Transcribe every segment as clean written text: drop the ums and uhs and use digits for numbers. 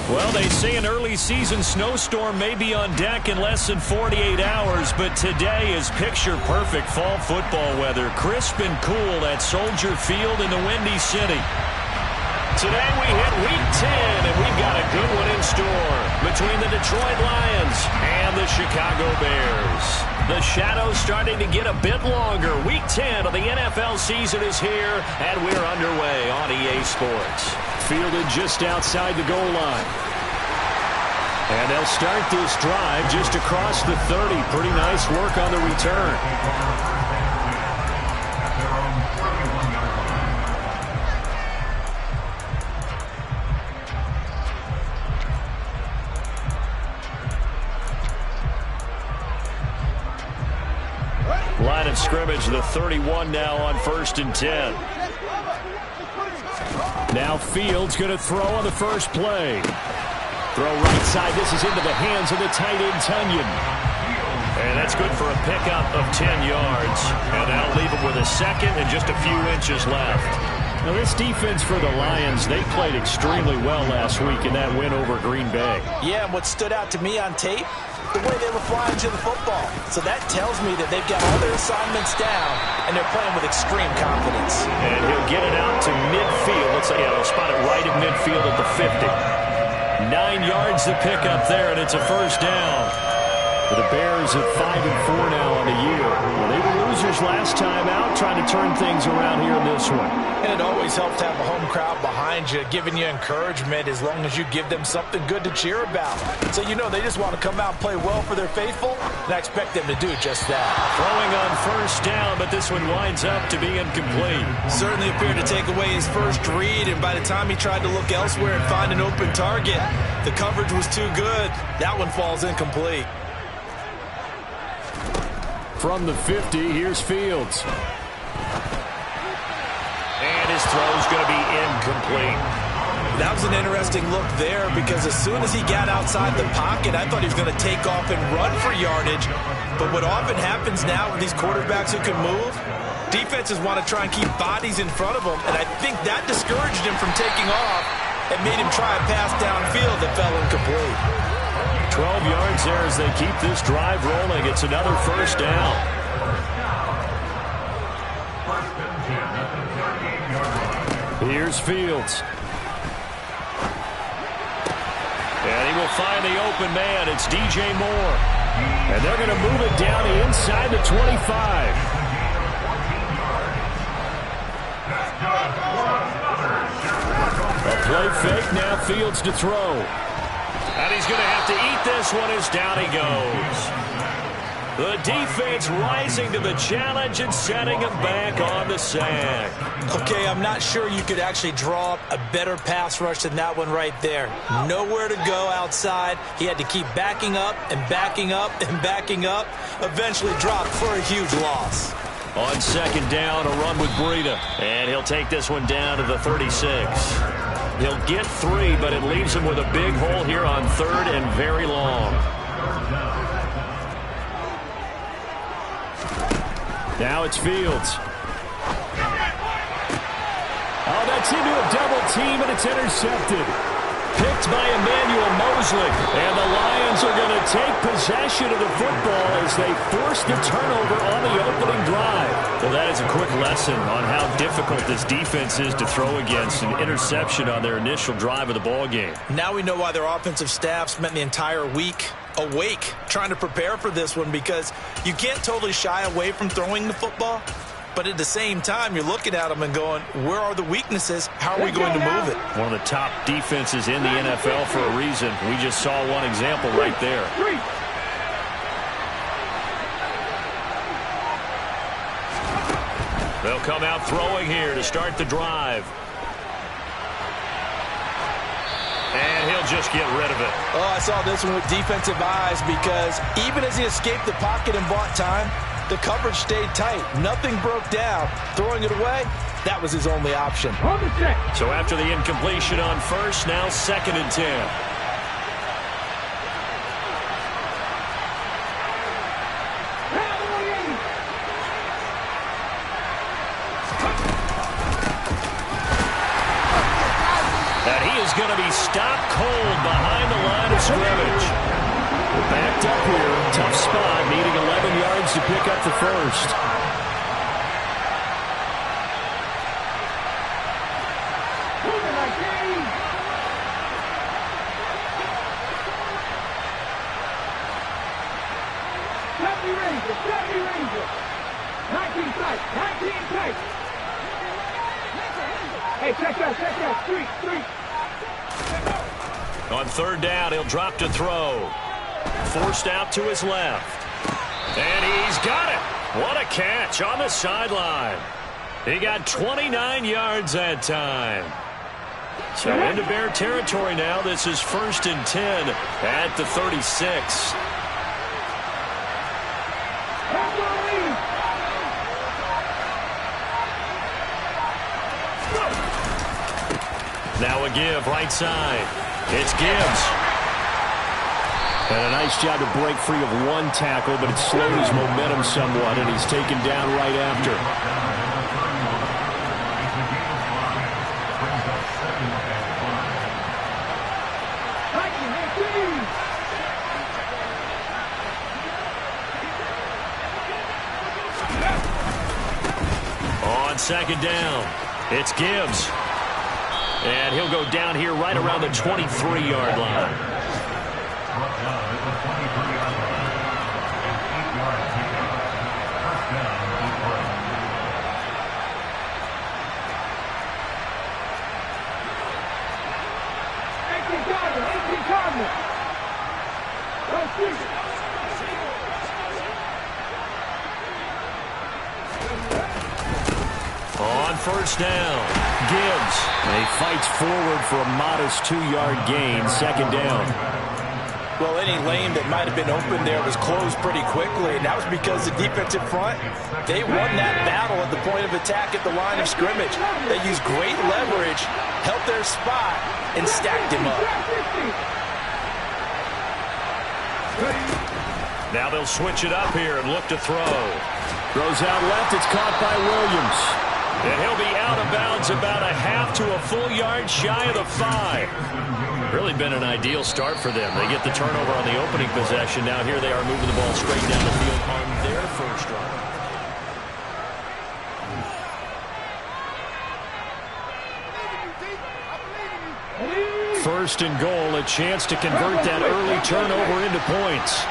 Well, they say an early season snowstorm may be on deck in less than 48 hours, but today is picture-perfect fall football weather. Crisp and cool at Soldier Field in the Windy City. Today we hit Week 10, and we've got a good one in store between the Detroit Lions and the Chicago Bears. The shadow's starting to get a bit longer. Week 10 of the NFL season is here, and we're underway on EA Sports. Fielded just outside the goal line. And they'll start this drive just across the 30. Pretty nice work on the return. Line of scrimmage, the 31 now on 1st and 10. Now Fields going to throw on the first play. Throw right side. This is into the hands of the tight end, Tunyon. And that's good for a pickup of 10 yards. And that'll leave him with a second and just a few inches left. Now this defense for the Lions, they played extremely well last week in that win over Green Bay. Yeah, and what stood out to me on tape, the way they were flying to the football. So that tells me that they've got all their assignments down, and they're playing with extreme confidence. And he'll get it out to midfield. Let's say, yeah, they'll spot it right at midfield at the 50. 9 yards to pick up there, and it's a first down. The Bears at 5-4 now on the year. Well, they were losers last time out, trying to turn things around here in this one. And it always helps to have a home crowd behind you, giving you encouragement as long as you give them something good to cheer about. So you know they just want to come out and play well for their faithful, and I expect them to do just that. Throwing on first down, but this one winds up to be incomplete. Certainly appeared to take away his first read, and by the time he tried to look elsewhere and find an open target, the coverage was too good. That one falls incomplete. From the 50, here's Fields. And his throw's going to be incomplete. That was an interesting look there because as soon as he got outside the pocket, I thought he was going to take off and run for yardage. But what often happens now with these quarterbacks who can move, defenses want to try and keep bodies in front of them, and I think that discouraged him from taking off and made him try a pass downfield that fell incomplete. 12 yards there as they keep this drive rolling. It's another first down. Here's Fields. And he will find the open man. It's DJ Moore. And they're going to move it down inside the 25. A play fake, now Fields to throw. And he's going to have to eat this one as down he goes. The defense rising to the challenge and setting him back on the sack. Okay, I'm not sure you could actually draw up a better pass rush than that one right there. Nowhere to go outside. He had to keep backing up and backing up and backing up. Eventually dropped for a huge loss. On second down, a run with Breida. And he'll take this one down to the 36. He'll get 3, but it leaves him with a big hole here on 3rd and very long. Now it's Fields. Oh, that's into a double team, and it's intercepted. Picked by Emmanuel Mosley. And the Lions are going to take possession of the football as they force the turnover on the opening drive. Well, that is a quick lesson on how difficult this defense is to throw against. An interception on their initial drive of the ball game. Now we know why their offensive staff spent the entire week awake trying to prepare for this one, because you can't totally shy away from throwing the football. But at the same time, you're looking at them and going, where are the weaknesses? How are we going to move it? One of the top defenses in the NFL for a reason. We just saw one example right there. They'll come out throwing here to start the drive. And he'll just get rid of it. Oh, I saw this one with defensive eyes, because even as he escaped the pocket and bought time, the coverage stayed tight. Nothing broke down. Throwing it away, that was his only option. So after the incompletion on first, now 2nd and 10. And he is going to be stopped cold behind the line of scrimmage. Backed up here. Tough spot. Needing 11 yards to pick up the first. Hey, check that, street. On third down, he'll drop to throw. Forced out to his left. And he's got it. What a catch on the sideline. He got 29 yards that time. So into Bear territory now. This is 1st and 10 at the 36. Now a give, right side. It's Gibbs. And a nice job to break free of one tackle, but it slowed his momentum somewhat, and he's taken down right after. On second down, it's Gibbs. And he'll go down here right around the 23-yard line. On first down, Gibbs. And he fights forward for a modest 2-yard gain, second down. Well, any lane that might have been open there was closed pretty quickly, and that was because the defensive front, they won that battle at the point of attack at the line of scrimmage. They used great leverage, held their spot, and stacked him up. Now they'll switch it up here and look to throw. Throws out left. It's caught by Williams. And he'll be out of bounds about a half to a full yard shy of the 5. Really been an ideal start for them. They get the turnover on the opening possession. Now here they are moving the ball straight down the field on their first drive. First and goal, a chance to convert that early turnover into points.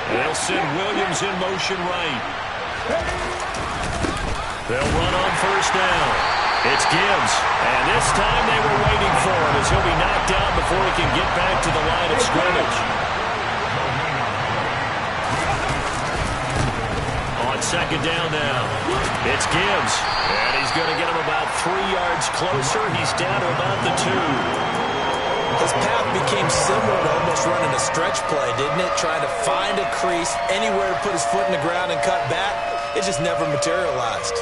They'll send Williams in motion right. They'll run on first down. It's Gibbs. And this time they were waiting for him as he'll be knocked down before he can get back to the line of scrimmage. On second down now, it's Gibbs. And he's going to get him about 3 yards closer. He's down to about the 2. His path became similar to almost running a stretch play, didn't it? Trying to find a crease, anywhere to put his foot in the ground and cut back. It just never materialized.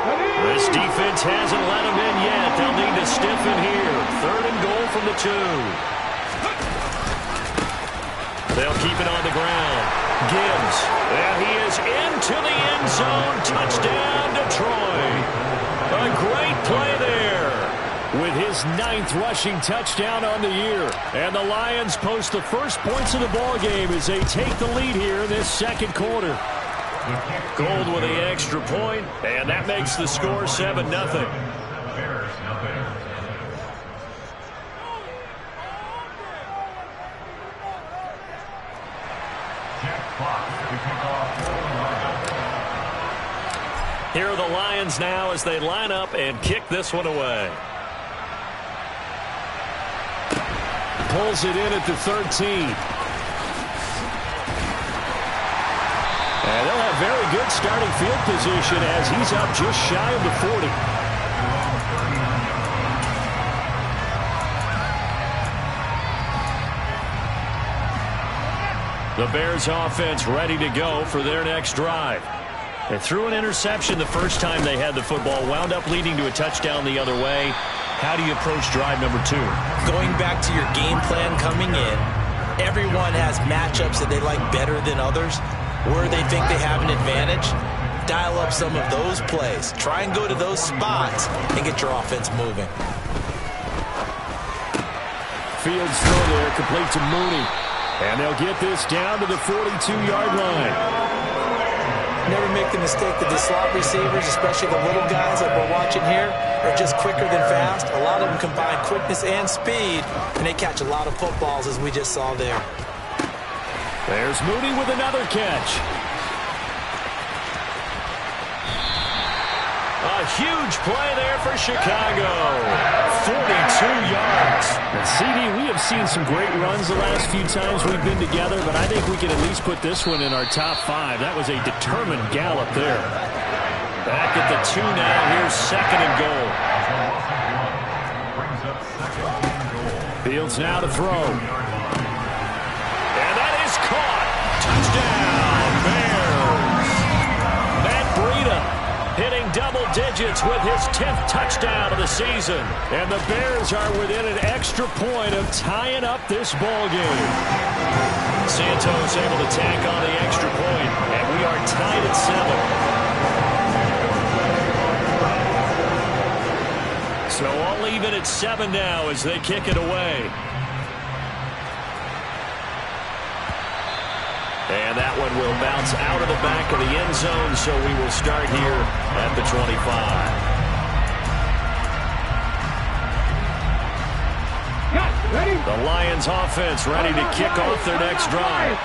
This defense hasn't let him in yet. They'll need to stiffen here. Third and goal from the 2. They'll keep it on the ground. Gibbs. And he is into the end zone. Touchdown, Detroit. A great play there, with his 9th rushing touchdown on the year. And the Lions post the first points of the ball game as they take the lead here in this second quarter. Gold with the extra point, and that makes the score 7-0. Here are the Lions now as they line up and kick this one away. Pulls it in at the 13. And they'll have very good starting field position as he's up just shy of the 40. The Bears offense ready to go for their next drive. They threw an interception the first time they had the football, wound up leading to a touchdown the other way. How do you approach drive number 2? Going back to your game plan coming in, everyone has matchups that they like better than others, where they think they have an advantage. dial up some of those plays. Try and go to those spots and get your offense moving. Fields throw there, complete to Mooney. And they'll get this down to the 42-yard line. Never make the mistake that the slot receivers, especially the little guys like we're watching here, are just quicker than fast. A lot of them combine quickness and speed, and they catch a lot of footballs, as we just saw there. There's Mooney with another catch. A huge play there for Chicago. 42 yards. And CD, we have seen some great runs the last few times we've been together, but I think we can at least put this one in our top 5. That was a determined gallop there. Back at the 2 now. Here's second and goal. Fields now to throw. And that is caught. Touchdown, Bears. Matt Breida hitting double digits with his 10th touchdown of the season. And the Bears are within an extra point of tying up this ball game. Santos able to tack on the extra point, and we are tied at 7. So all even at 7 now as they kick it away. And that one will bounce out of the back of the end zone, so we will start here at the 25. The Lions offense ready to kick off their next drive.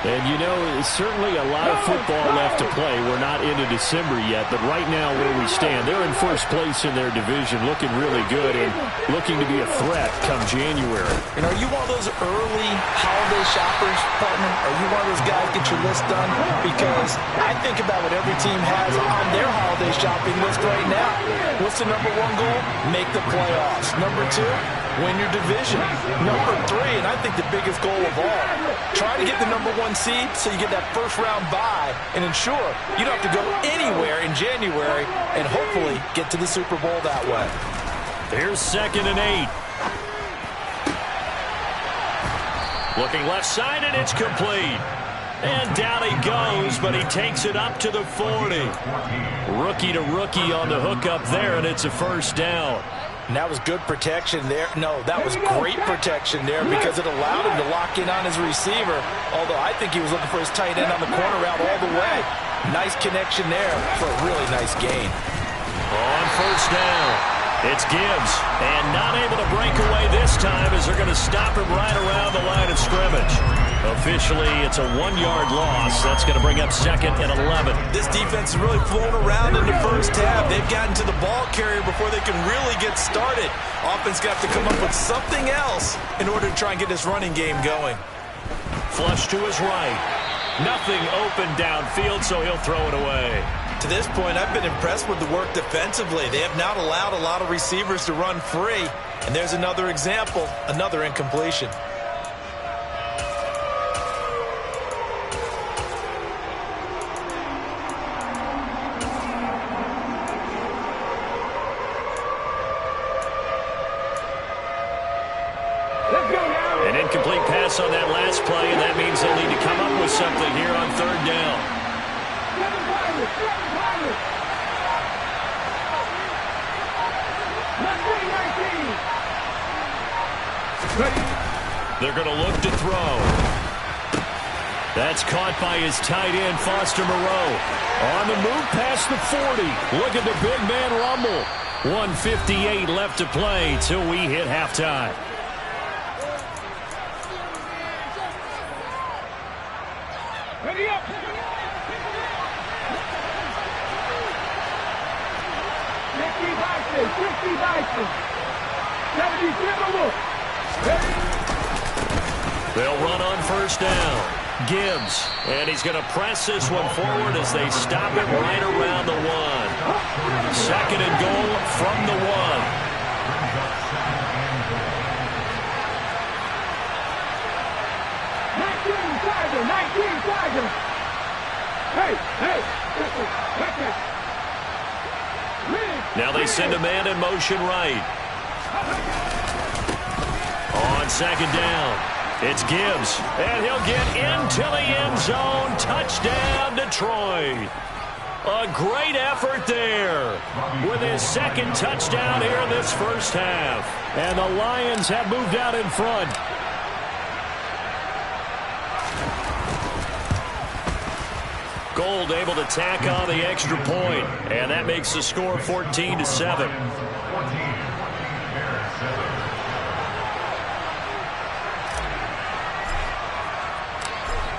And, you know, certainly a lot of football left to play. We're not into December yet, but right now where we stand, they're in first place in their division, looking really good and looking to be a threat come January. And are you one of those early holiday shoppers, partner? Are you one of those guys get your list done? Because I think about what every team has on their holiday shopping list right now. What's the number 1 goal? Make the playoffs. Number 2, win your division. Number 3, and I think the biggest goal of all, try to get the number 1 seed so you get that first-round bye and ensure you don't have to go anywhere in January and hopefully get to the Super Bowl that way. Here's second and 8. Looking left side, and it's complete. And down he goes, but he takes it up to the 40. Rookie to rookie on the hook up there, and it's a first down. And that was good protection there. No, that was great protection there because it allowed him to lock in on his receiver, although I think he was looking for his tight end on the corner route all the way. Nice connection there for a really nice gain. On first down, it's Gibbs, and not able to break away this time as they're going to stop him right around the line of scrimmage. Officially, it's a 1-yard loss. That's going to bring up second and 11. This defense has really flown around in the first half. They've gotten to the ball carrier before they can really get started. Offense got to come up with something else in order to try and get this running game going. Flush to his right. Nothing open downfield, so he'll throw it away. To this point, I've been impressed with the work defensively. They have not allowed a lot of receivers to run free. And there's another example, another incompletion. An incomplete pass on that last play, and that means they'll need to come up with something here on third down. They're going to look to throw. That's caught by his tight end, Foster Moreau. On the move past the 40. Look at the big man rumble. 1:58 left to play till we hit halftime. Ready up. They'll run on first down. Gibbs, and he's going to press this one forward as they stop it right around the 1. Second and goal from the 1. Now they send a man in motion right. On second down, it's Gibbs, and he'll get into the end zone. Touchdown, Detroit. A great effort there with his second touchdown here in this first half. And the Lions have moved out in front. Gold able to tack on the extra point, and that makes the score 14-7.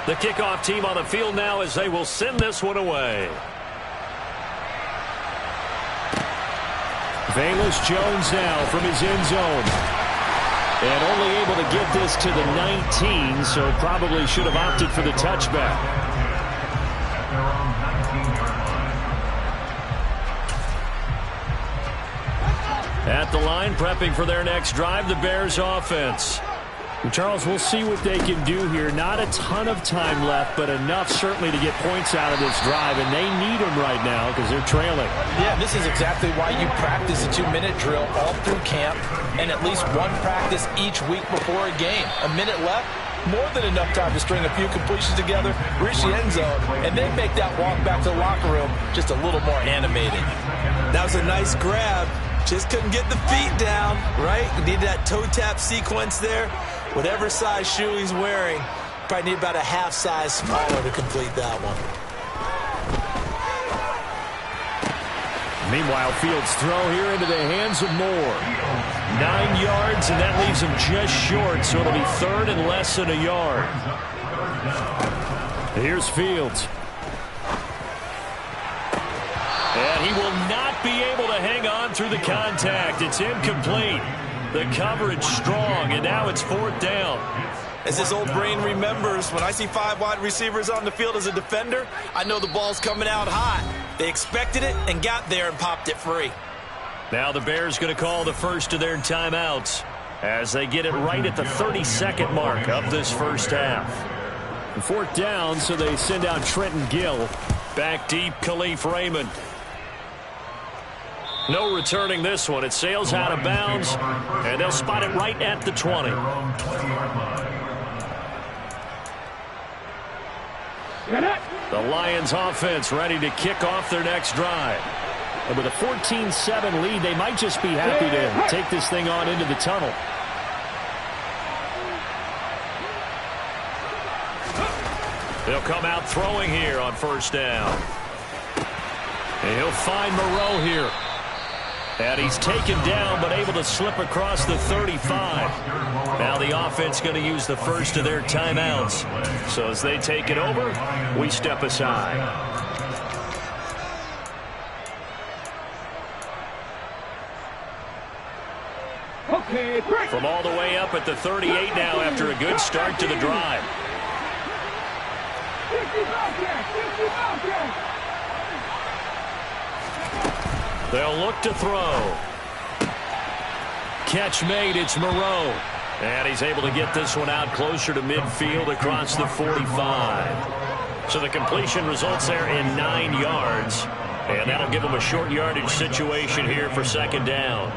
The kickoff team on the field now as they will send this one away. Velus Jones now from his end zone. And only able to get this to the 19, so probably should have opted for the touchback. At the line, prepping for their next drive, the Bears offense. Charles, we'll see what they can do here. Not a ton of time left, but enough certainly to get points out of this drive, and they need them right now because they're trailing. Yeah, this is exactly why you practice a 2-minute drill all through camp and at least one practice each week before a game. A minute left, more than enough time to string a few completions together, reach the end zone, and then make that walk back to the locker room just a little more animated. That was a nice grab. Just couldn't get the feet down, right? Need that toe tap sequence there. Whatever size shoe he's wearing, probably need about a half size smaller to complete that one. Meanwhile, Fields' throw here into the hands of Moore. 9 yards, and that leaves him just short, so it'll be third and less than a yard. Here's Fields. And he will not be able to hang on through the contact. It's incomplete. The coverage strong, and now it's fourth down. As his old brain remembers, when I see 5 wide receivers on the field as a defender, I know the ball's coming out hot. They expected it and got there and popped it free. Now the Bears going to call the first of their timeouts as they get it right at the 32nd mark of this first half. Fourth down, so they send out Trenton Gill. Back deep, Khalif Raymond. No returning this one. It sails out of bounds, and they'll spot it right at the 20. The Lions offense ready to kick off their next drive. And with a 14-7 lead, they might just be happy to take this thing on into the tunnel. They'll come out throwing here on first down. And he'll find Moreau here. And he's taken down but able to slip across the 35. Now the offense going to use the first of their timeouts. So as they take it over, we step aside. Okay, break. From all the way up at the 38 now after a good start to the drive. 50 Bobcats. They'll look to throw. Catch made, it's Moreau. And he's able to get this one out closer to midfield across the 45. So the completion results there in 9 yards. And that'll give him a short yardage situation here for second down.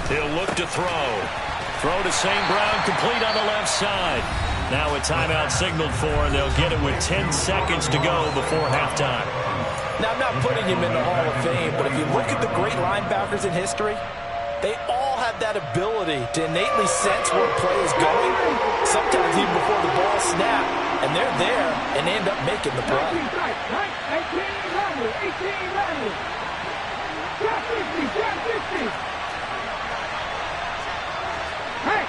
He'll look to throw. Throw to St. Brown, complete on the left side. Now a timeout signaled for, and they'll get it with 10 seconds to go before halftime. Now, I'm not putting him in the Hall of Fame, but if you look at the great linebackers in history, they all have that ability to innately sense where a play is going, sometimes even before the ball snaps, and they're there and they end up making the play. 18, Hey,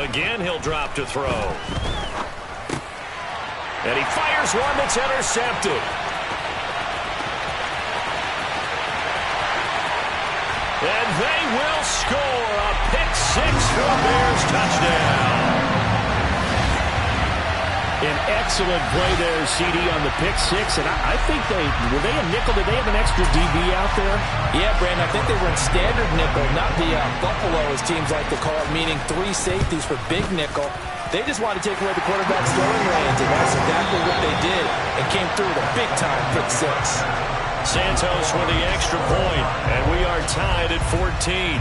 again, he'll drop to throw. And he fires one that's intercepted. And they will score a pick-6 for a Bears touchdown. An excellent play there, CD, on the pick-6. And I think were they a nickel? Did they have an extra DB out there? Yeah, Brandon, I think they were in standard nickel, not the Buffalo, as teams like to call it, meaning 3 safeties for big nickel. They just wanted to take away the quarterback's throwing range, and that's exactly what they did, and came through with a big-time pick-6. Santos with the extra point, and we are tied at 14.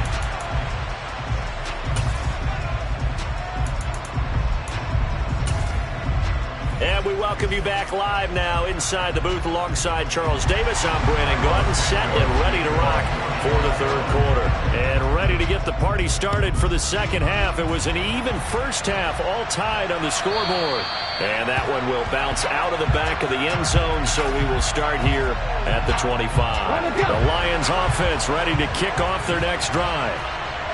And we welcome you back live now inside the booth alongside Charles Davis. I'm Brandon Gaudin, set and ready to rock for the third quarter. And ready to get the party started for the second half. It was an even first half, all tied on the scoreboard. And that one will bounce out of the back of the end zone, so we will start here at the 25. The Lions offense ready to kick off their next drive.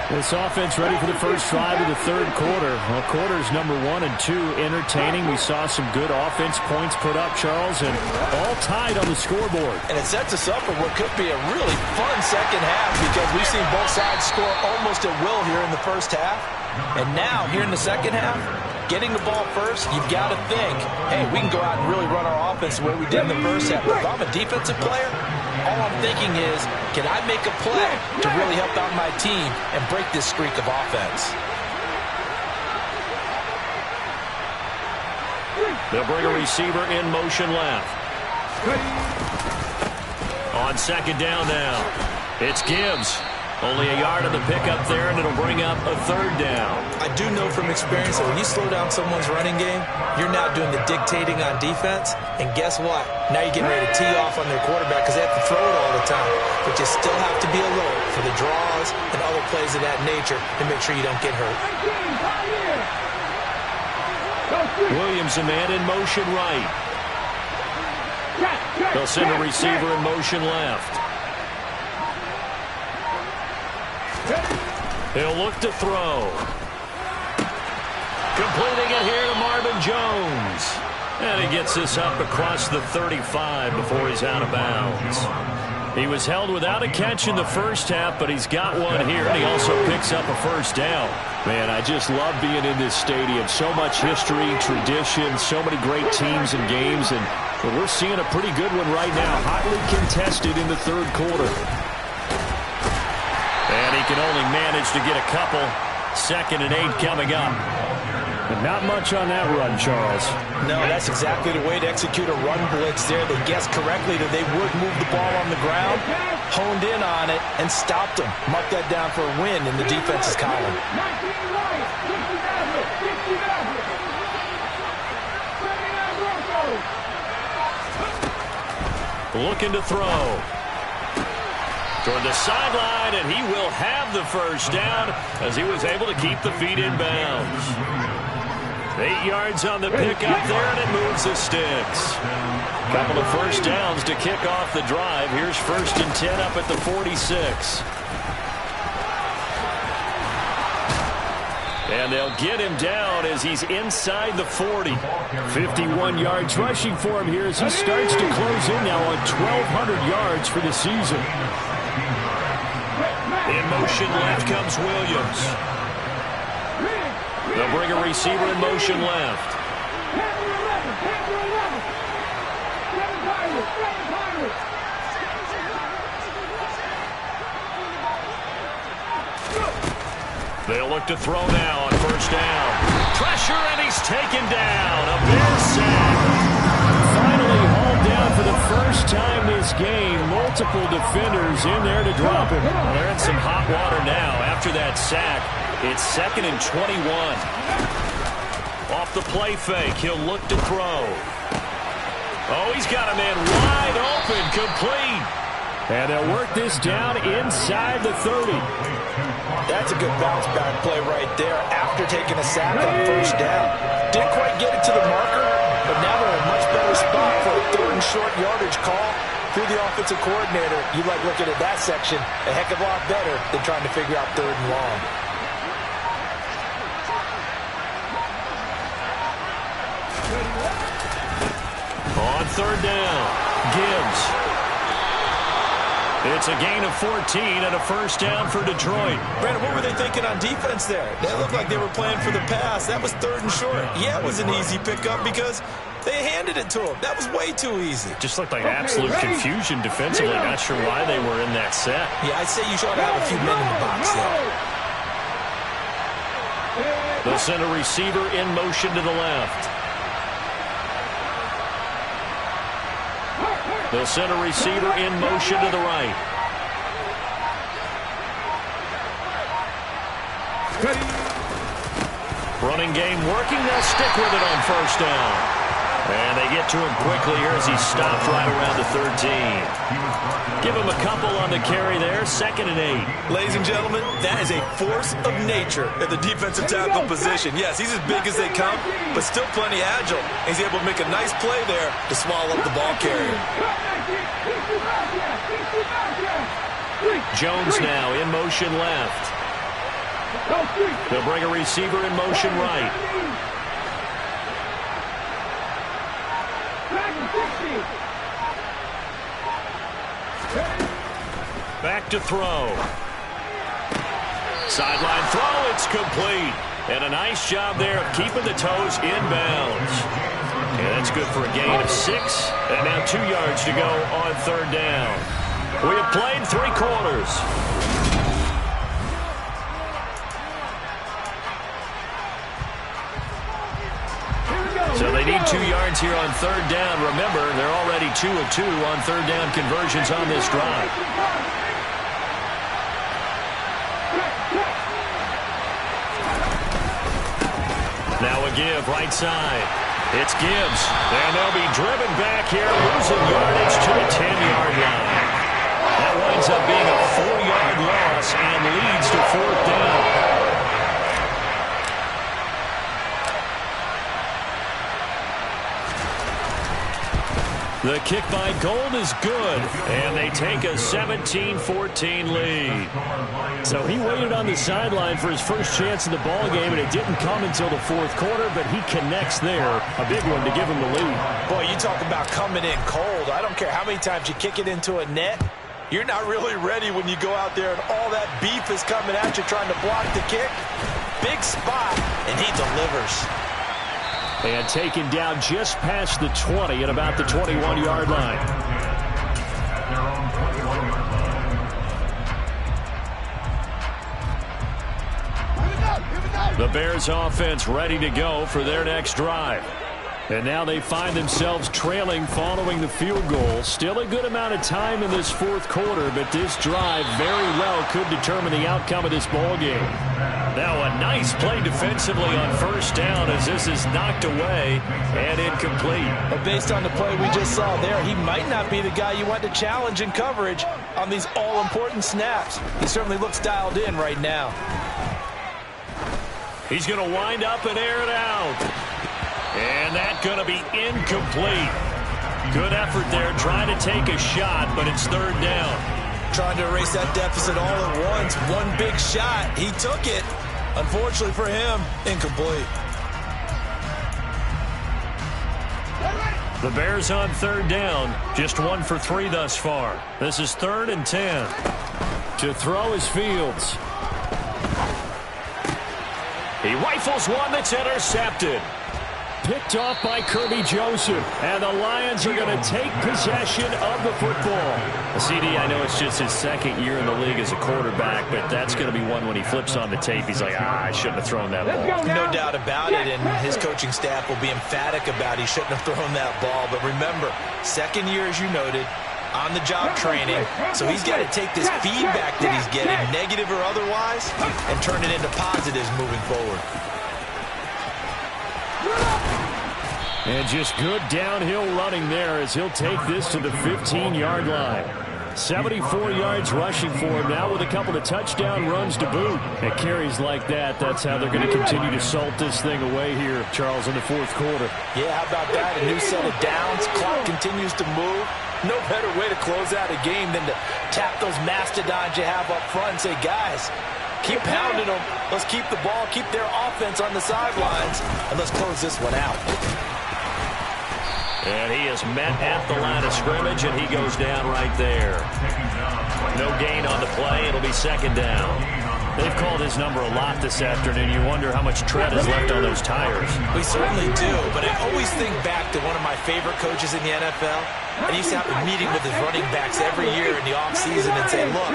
This offense ready for the first drive of the third quarter. Well, quarters number 1 and 2 entertaining. We saw some good offense points put up, Charles, and all tied on the scoreboard. And it sets us up for what could be a really fun second half because we've seen both sides score almost at will here in the first half. And now, here in the second half, getting the ball first, you've got to think, hey, we can go out and really run our offense the way we did in the first half. But if I'm a defensive player, all I'm thinking is, can I make a play to really help out my team and break this streak of offense? They'll bring a receiver in motion left. On second down now, it's Gibbs. Only a yard of the pickup there, and it'll bring up a third down. I do know from experience that when you slow down someone's running game, you're now doing the dictating on defense. And guess what? Now you're getting ready to tee off on their quarterback because they have to throw it all the time. But you still have to be alert for the draws and other plays of that nature to make sure you don't get hurt. Williams, a man in motion right. They'll send a receiver in motion left. He'll look to throw. Completing it here to Marvin Jones. And he gets this up across the 35 before he's out of bounds. He was held without a catch in the first half, but he's got one here, and he also picks up a first down. Man, I just love being in this stadium. So much history, tradition, so many great teams and games, and we're seeing a pretty good one right now. Hotly contested in the third quarter. And he can only manage to get a couple. 2nd and 8 coming up. But not much on that run, Charles. No, that's exactly the way to execute a run blitz there. They guessed correctly that they would move the ball on the ground, honed in on it, and stopped them. Mark that down for a win in the defense's column. Looking to throw. Toward the sideline, and he will have the first down as he was able to keep the feet in bounds. 8 yards on the pickup there, and it moves the sticks. Couple of first downs to kick off the drive. Here's 1st and 10 up at the 46. And they'll get him down as he's inside the 40. 51 yards rushing for him here as he starts to close in now on 1,200 yards for the season. In motion left comes Williams. They'll bring a receiver in motion left. They'll look to throw now on 1st down. Pressure, and he's taken down. A big sack. Finally hauled down for the first time this game. Multiple defenders in there to drop him. They're in some hot water now after that sack. It's 2nd and 21. Off the play fake, he'll look to throw. Oh, he's got a man wide open, complete. And they'll work this down inside the 30. That's a good bounce back play right there after taking a sack on 1st down. Didn't quite get it to the marker, but now they're in a much better spot for a 3rd and short yardage call. Through the offensive coordinator, you like looking at that section a heck of a lot better than trying to figure out 3rd and long. On 3rd down, Gibbs. It's a gain of 14 and a first down for Detroit. Brandon, what were they thinking on defense there? They looked like they were playing for the pass. That was 3rd and short. Yeah, it was an easy pickup because they handed it to him. That was way too easy. Just looked like absolute confusion defensively. Not sure why they were in that set. Yeah, I'd say you should have a few men in the box there. They'll send a receiver in motion to the left. They'll send a receiver in motion to the right. Running game working. They'll stick with it on first down. And they get to him quickly here as he's stopped right around the 13. Give him a couple on the carry there. 2nd and 8. Ladies and gentlemen, that is a force of nature at the defensive tackle position. Yes, he's as big as they come, but still plenty agile. He's able to make a nice play there to swallow up the ball carrier. Jones now in motion left. They'll bring a receiver in motion right. Back to throw. Sideline throw, it's complete. And a nice job there of keeping the toes inbounds. And that's good for a gain of 6. And now 2 yards to go on 3rd down. We have played 3 quarters. So they need 2 yards here on 3rd down. Remember, they're already 2 of 2 on 3rd down conversions on this drive. Now a give right side. It's Gibbs. And they'll be driven back here, losing yardage to the 10-yard line. That winds up being a 4-yard loss and leads to 4th down. The kick by Gold is good, and they take a 17-14 lead. So he waited on the sideline for his first chance in the ball game, and it didn't come until the 4th quarter, but he connects there. A big one to give him the lead. Boy, you talk about coming in cold. I don't care how many times you kick it into a net. You're not really ready when you go out there and all that beef is coming at you trying to block the kick. Big spot, and he delivers. And taken down just past the 20 at about the 21-yard line. The Bears offense ready to go for their next drive. And now they find themselves trailing following the field goal. Still a good amount of time in this 4th quarter, but this drive very well could determine the outcome of this ball game. Now a nice play defensively on first down as this is knocked away and incomplete. But based on the play we just saw there, he might not be the guy you want to challenge in coverage on these all-important snaps. He certainly looks dialed in right now. He's going to wind up and air it out. And that's going to be incomplete. Good effort there trying to take a shot, but it's 3rd down. Trying to erase that deficit all at once. One big shot. He took it. Unfortunately for him, incomplete. The Bears on 3rd down. Just 1 for 3 thus far. This is 3rd and 10. To throw is Fields. He rifles one that's intercepted. Picked off by Kirby Joseph. And the Lions are going to take possession of the football. CD, I know it's just his 2nd year in the league as a quarterback, but that's going to be one when he flips on the tape. He's like, I shouldn't have thrown that ball. No doubt about it, and his coaching staff will be emphatic about he shouldn't have thrown that ball. But remember, 2nd year, as you noted, on-the-job training, so he's got to take this feedback that he's getting, negative or otherwise, and turn it into positives moving forward. And just good downhill running there as he'll take this to the 15-yard line. 74 yards rushing for him now with a couple of touchdown runs to boot. And carries like that, that's how they're going to continue to salt this thing away here, Charles, in the 4th quarter. Yeah, how about that? A new set of downs. Clock continues to move. No better way to close out a game than to tap those mastodons you have up front and say, guys, keep pounding them. Let's keep the ball, keep their offense on the sidelines, and let's close this one out. And he is met at the line of scrimmage, and he goes down right there. No gain on the play. It'll be 2nd down. They've called his number a lot this afternoon. You wonder how much tread is left on those tires. We certainly do, but I always think back to one of my favorite coaches in the NFL. And he used to have a meeting with his running backs every year in the offseason and say, look,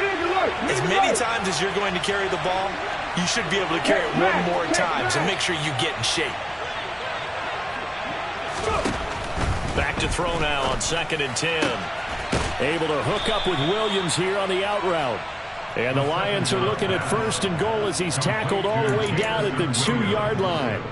as many times as you're going to carry the ball, you should be able to carry it one more time, so make sure you get in shape. Back to throw now on 2nd and 10. Able to hook up with Williams here on the out route. And the Lions are looking at 1st and goal as he's tackled all the way down at the 2-yard line.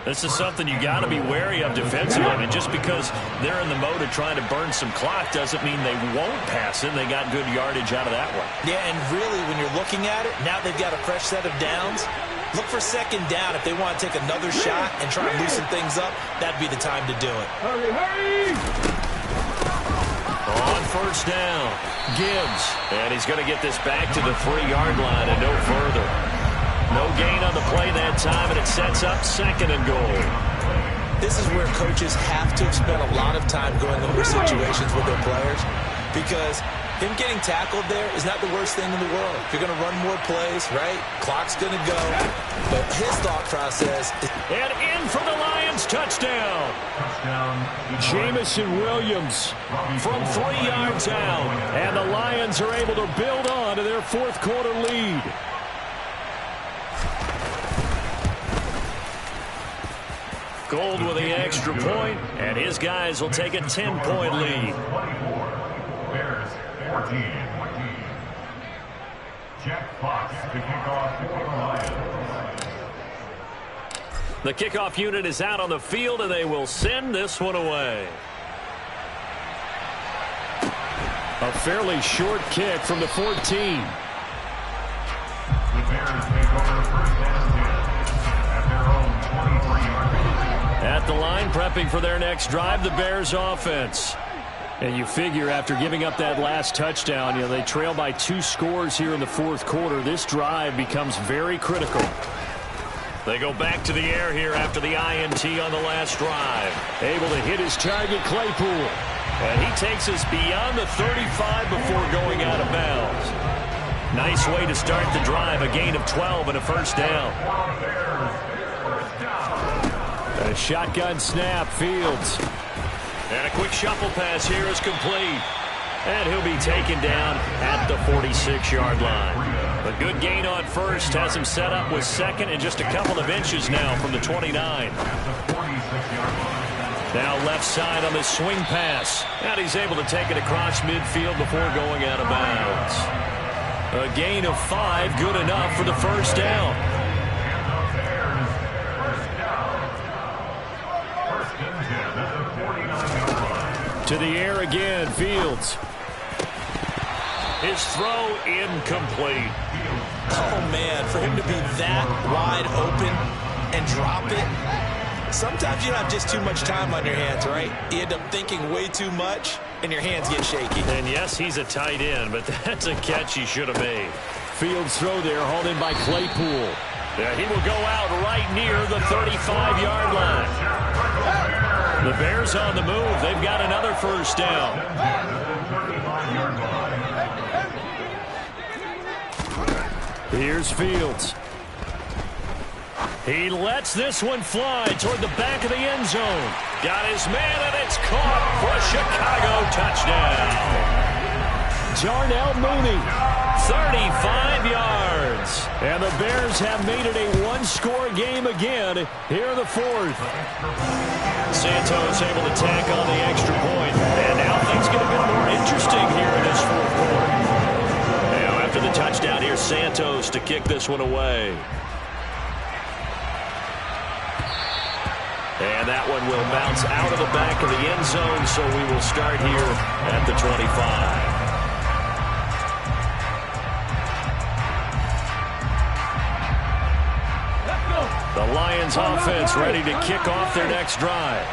This is something you got to be wary of defensively. I mean, just because they're in the mode of trying to burn some clock doesn't mean they won't pass it. They got good yardage out of that one. Yeah, and really, when you're looking at it, now they've got a fresh set of downs. Look for 2nd down. If they want to take another shot and try and loosen things up, that'd be the time to do it. Hurry, hurry! On 1st down, Gibbs. And he's going to get this back to the 3-yard line and no further. No gain on the play that time, and it sets up 2nd and goal. This is where coaches have to have spent a lot of time going over situations with their players, because him getting tackled there is not the worst thing in the world. If you're going to run more plays, right, clock's going to go. But his thought process is... And in for the Lions, touchdown. Jamison Williams from 3 yards out. And the Lions are able to build on to their 4th quarter lead. Gold with the extra point, and his guys will take a 10-point lead. Bears 14. Jack Fox to kick off for the Lions. The kickoff unit is out on the field, and they will send this one away. A fairly short kick from the 14. The Bears take over 1st and 10 at their own 23-yard line. At the line, prepping for their next drive, the Bears offense. And you figure after giving up that last touchdown, they trail by 2 scores here in the 4th quarter. This drive becomes very critical. They go back to the air here after the INT on the last drive. Able to hit his target, Claypool. And he takes us beyond the 35 before going out of bounds. Nice way to start the drive, a gain of 12 and a 1st down. A shotgun snap, Fields. And a quick shuffle pass here is complete. And he'll be taken down at the 46-yard line. A good gain on 1st has him set up with 2nd and just a couple of inches now from the 29. Now left side on this swing pass. And he's able to take it across midfield before going out of bounds. A gain of 5, good enough for the 1st down. To the air again, Fields. His throw incomplete. Oh, man, for him to be that wide open and drop it. Sometimes you don't have just too much time on your hands, right? You end up thinking way too much, and your hands get shaky. And yes, he's a tight end, but that's a catch he should have made. Fields throw there, hauled in by Claypool. Yeah, he will go out right near the 35-yard line. The Bears on the move. They've got another 1st down. Here's Fields. He lets this one fly toward the back of the end zone. Got his man, and it's caught for a Chicago touchdown. Darnell Mooney. 35 yards. And the Bears have made it a 1-score game again here in the 4th. Santos able to tack on the extra point. And now things get a bit more interesting here in this 4th quarter. Now after the touchdown, here's Santos to kick this one away. And that one will bounce out of the back of the end zone, so we will start here at the 25. The Lions offense ready to kick off their next drive.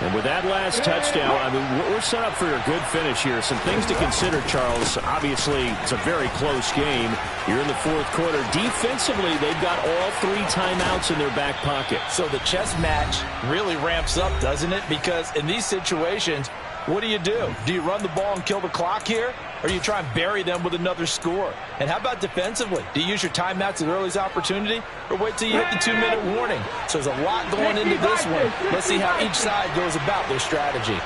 And with that last touchdown, I mean, we're set up for a good finish here. Some things to consider, Charles. Obviously, it's a very close game. You're in the 4th quarter. Defensively, they've got all 3 timeouts in their back pocket. So the chess match really ramps up, doesn't it? Because in these situations, what do? Do you run the ball and kill the clock here? Or you try and bury them with another score? And how about defensively? Do you use your timeouts at earliest opportunity? Or wait till you hit the 2-minute warning? So there's a lot going into this one. Let's see how each side goes about their strategy.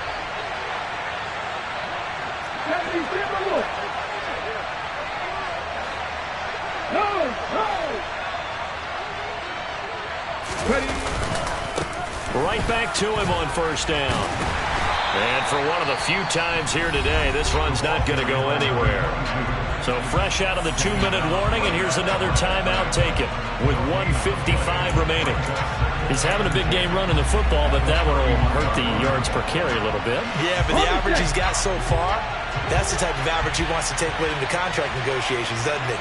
Right back to him on 1st down. And for one of the few times here today, this run's not going to go anywhere. So fresh out of the 2-minute warning, and here's another timeout taken with 1:55 remaining. He's having a big game running the football, but that one will hurt the yards per carry a little bit. Yeah, but the average he's got so far, that's the type of average he wants to take with him to contract negotiations, doesn't he?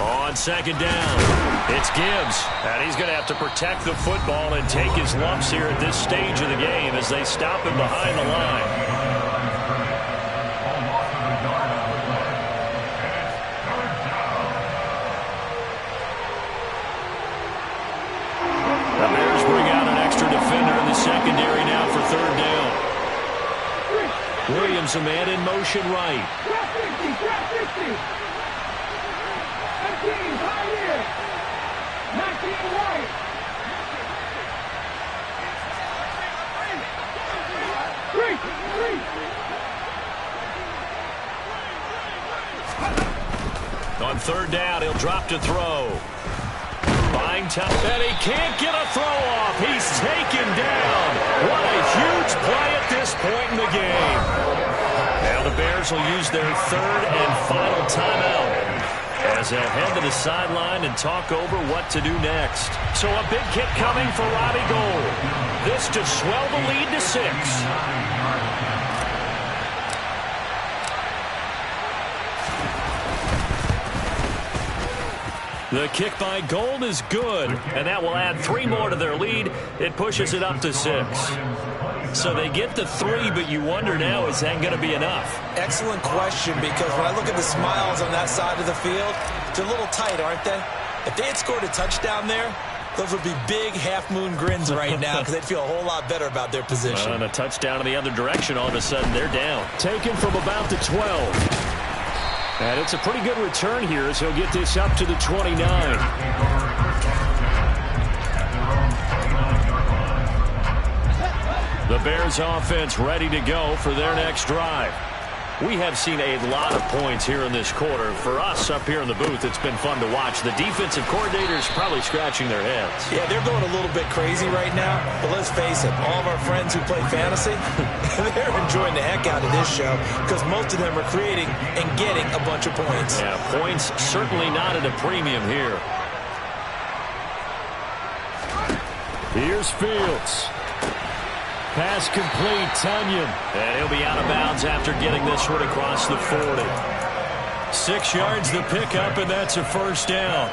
On second down, it's Gibbs, and he's going to have to protect the football and take his lumps here at this stage of the game as they stop him behind the line. The Bears bring out an extra defender in the secondary now for third down. Williams, a man in motion right. On third down, he'll drop to throw. Buying time, and he can't get a throw off. He's taken down. What a huge play at this point in the game. Now the Bears will use their third and final timeout as they'll head to the sideline and talk over what to do next. So a big kick coming for Robbie Gould. This to swell the lead to 6. The kick by Gould is good, and that will add 3 more to their lead. It pushes it up to 6. So they get the 3, but you wonder now, is that going to be enough? Excellent question, because when I look at the smiles on that side of the field, they're a little tight, aren't they? If they had scored a touchdown there, those would be big half-moon grins right now because they'd feel a whole lot better about their position. And a touchdown in the other direction, all of a sudden they're down. Taken from about the 12. And it's a pretty good return here as he'll get this up to the 29. The Bears offense ready to go for their next drive. We have seen a lot of points here in this quarter. For us up here in the booth, it's been fun to watch. The defensive coordinators probably scratching their heads. Yeah, they're going a little bit crazy right now. But let's face it, all of our friends who play fantasy, they're enjoying the heck out of this show because most of them are creating and getting a bunch of points. Yeah, points certainly not at a premium here. Here's Fields. Pass complete, Tunyon. And he'll be out of bounds after getting this one across the 40. 6 yards the pickup, and that's a first down.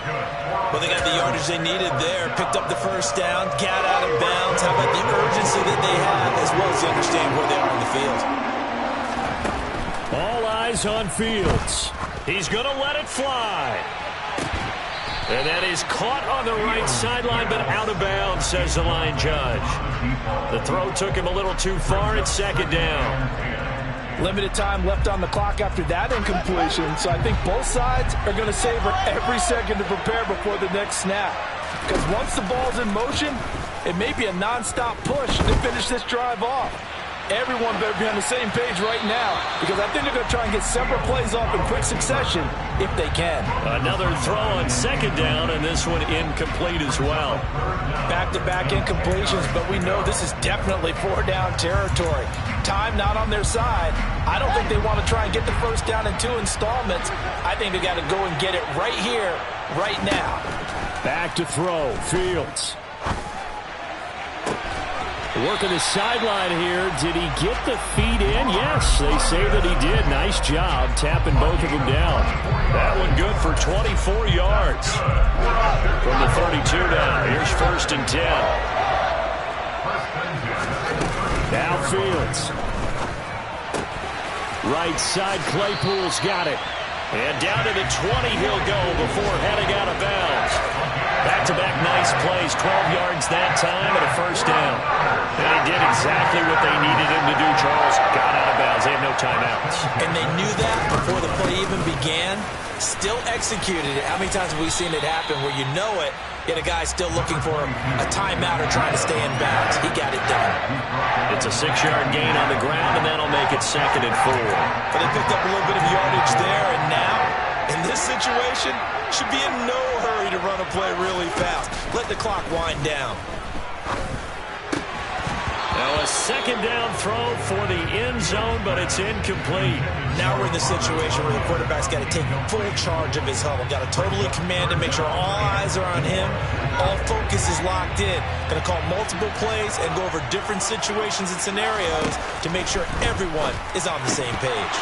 Well, they got the yardage they needed there. Picked up the first down, got out of bounds. How about the urgency that they have, as well as they understand where they are on the field. All eyes on Fields. He's going to let it fly. And that is caught on the right sideline, but out of bounds, says the line judge. The throw took him a little too far. It's second down. Limited time left on the clock after that incompletion, so I think both sides are going to savor every second to prepare before the next snap. Because once the ball's in motion, it may be a nonstop push to finish this drive off. Everyone better be on the same page right now because I think they're going to try and get several plays off in quick succession if they can. Another throw on second down, and this one incomplete as well. Back-to-back incompletions, but we know this is definitely 4-down territory. Time not on their side. I don't think they want to try and get the first down in 2 installments. I think they got to go and get it right here, right now. Back to throw, Fields. Working the sideline here. Did he get the feet in? Yes, they say that he did. Nice job tapping both of them down. That one good for 24 yards. From the 32 now. Here's first and 10. Now Fields. Right side, Claypool's got it. And down to the 20 he'll go before heading out of bounds. Back-to-back nice plays, 12 yards that time and a first down. And he did exactly what they needed him to do, Charles. Got out of bounds. They have no timeouts. And they knew that before the play even began. Still executed it. How many times have we seen it happen where you know it, yet a guy still looking for a timeout or trying to stay in bounds? He got it done. It's a 6-yard gain on the ground, and that'll make it 2nd and 4. But they picked up a little bit of yardage there, and now, in this situation, should be in no hurry to run a play really fast. Let the clock wind down. Now a 2nd down throw for the end zone, but it's incomplete. Now we're in the situation where the quarterback's got to take full charge of his huddle. Got to totally command and make sure all eyes are on him. All focus is locked in. Going to call multiple plays and go over different situations and scenarios to make sure everyone is on the same page.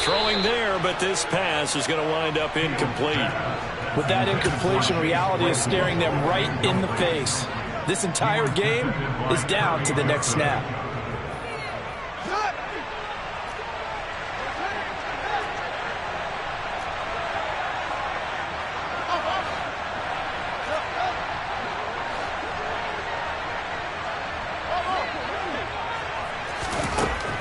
Throwing there, but this pass is going to wind up incomplete. With that incompletion, reality is staring them right in the face. This entire game is down to the next snap.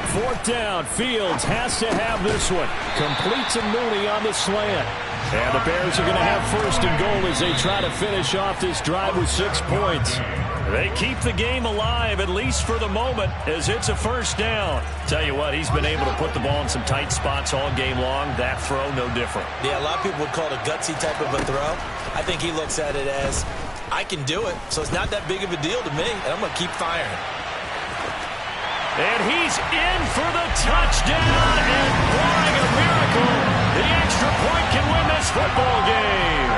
Fourth down. Fields has to have this one. Completes a Mooney on the slant. And the Bears are going to have 1st and goal as they try to finish off this drive with 6 points. They keep the game alive, at least for the moment, as it's a 1st down. Tell you what, he's been able to put the ball in some tight spots all game long. That throw, no different. Yeah, a lot of people would call it a gutsy type of a throw. I think he looks at it as, I can do it, so it's not that big of a deal to me, and I'm going to keep firing. And he's in for the touchdown, and barring a miracle, the extra point can win this football game.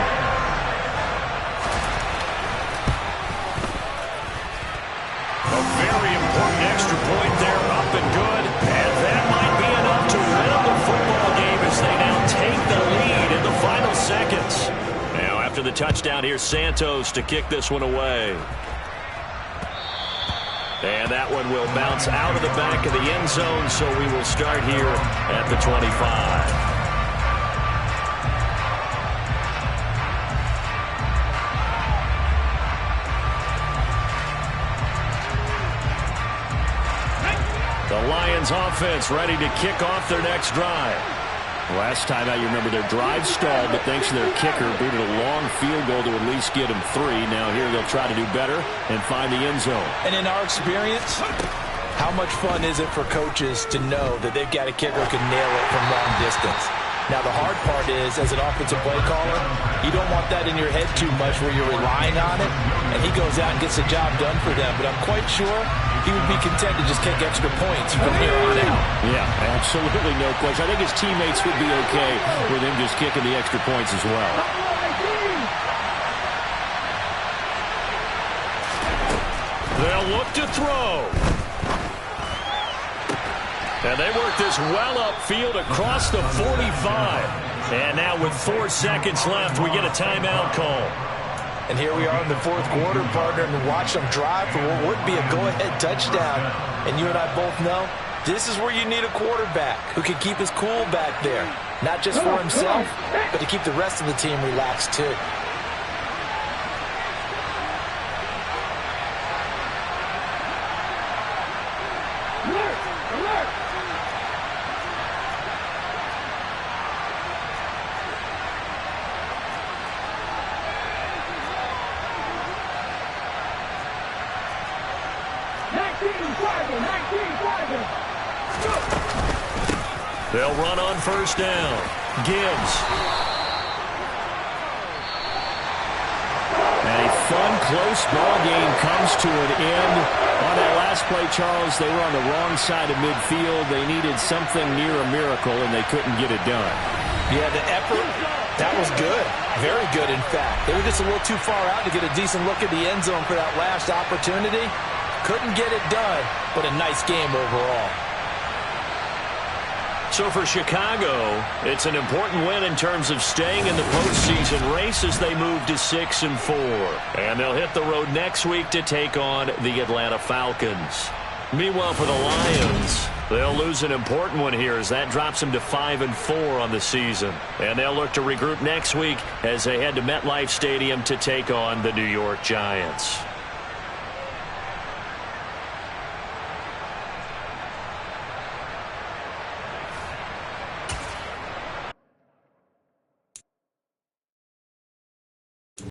A very important extra point there, up and good, and that might be enough to win the football game as they now take the lead in the final seconds. Now after the touchdown, here's Santos to kick this one away. And that one will bounce out of the back of the end zone, so we will start here at the 25. The Lions offense ready to kick off their next drive. Last time out, you remember their drive stalled, but thanks to their kicker, booted a long field goal to at least get them 3. Now here they'll try to do better and find the end zone. And in our experience, how much fun is it for coaches to know that they've got a kicker who can nail it from long distance? Now the hard part is, as an offensive play caller, you don't want that in your head too much where you're relying on it, and he goes out and gets the job done for them. But I'm quite sure he would be content to just kick extra points from here on out. Yeah, absolutely no question. I think his teammates would be okay with him just kicking the extra points as well. They'll look to throw. And they work this well upfield across the 45. And now with 4 seconds left, we get a timeout call. And here we are in the 4th quarter, partner, and watch them drive for what would be a go-ahead touchdown. And you and I both know this is where you need a quarterback who can keep his cool back there. Not just for himself, but to keep the rest of the team relaxed too. They'll run on 1st down. Gibbs. And a fun, close ball game comes to an end. On that last play, Charles, they were on the wrong side of midfield. They needed something near a miracle, and they couldn't get it done. Yeah, the effort, that was good. Very good, in fact. They were just a little too far out to get a decent look at the end zone for that last opportunity. Couldn't get it done, but a nice game overall. So for Chicago, it's an important win in terms of staying in the postseason race as they move to 6-4. And they'll hit the road next week to take on the Atlanta Falcons. Meanwhile, for the Lions, They'll lose an important one here as that drops them to 5-4 on the season. And they'll look to regroup next week as they head to MetLife Stadium to take on the New York Giants.